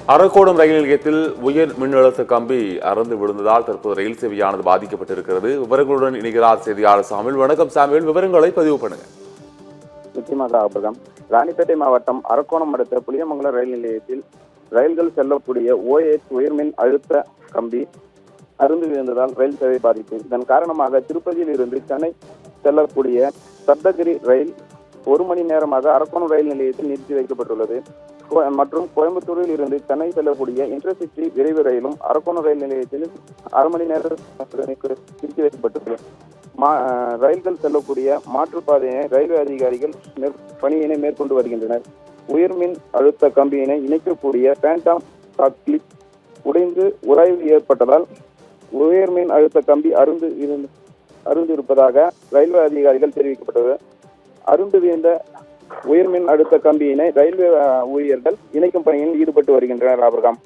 அரக்கோணம் ரயில் நிலையத்தில் உயர் மின்னழுத்த கம்பி அறுந்து விழுந்ததால் தற்போது ரயில் சேவையானது பாதிக்கப்பட்டிருக்கிறது. விவரங்களுடன் இணைகிறார் செய்தியாளர் சாமுவேல். வணக்கம் சாமுவேல், விவரங்களை பதிவு பண்ணுங்க. நிச்சயமாக ஆபகம். ராணிப்பேட்டை மாவட்டம் அரக்கோணம் அடுத்த புளியமங்கலம் ரயில் நிலையத்தில் ரயில்கள் செல்லக்கூடிய OH உயர்மின் அழுத்த கம்பி அருந்து விழுந்ததால் ரயில் சேவை பாதிப்பு. இதன் காரணமாக திருப்பதியில் இருந்து சென்னை செல்லக்கூடிய சப்தகிரி ரயில் 1 மணி நேரமாக அரக்கோணம் ரயில் நிலையத்தில் நிறுத்தி வைக்கப்பட்டுள்ளது. மற்றும் கோயம்புத்தூரில் இருந்து சென்னை செல்லக்கூடிய இன்டர்சிட்டி விரைவு ரயிலும் அரக்கோணம் ரயில் நிலையத்தில் 1/2 மணி நேரம் நிறுத்தி வைக்கப்பட்டுள்ளது. ரயில்கள் செல்லக்கூடிய மாற்றுப்பாதையினை ரயில்வே அதிகாரிகள் பணியினை மேற்கொண்டு வருகின்றனர். உயர்மின் அழுத்த கம்பியினை இணைக்கக்கூடிய பேண்டாம் கிளிப் உடைந்து உராய்வு ஏற்பட்டதால் உயர்மின் அழுத்த கம்பி அருந்து இருப்பதாக ரயில்வே அதிகாரிகள் தெரிவிக்கப்பட்டது. அருந்து வீழ்ந்த உயர்மின் அழுத்த கம்பியினை ரயில்வே ஊழியர்கள் இணைக்கும் பணியில் ஈடுபட்டு வருகின்றனர். ஆபிரகாம்.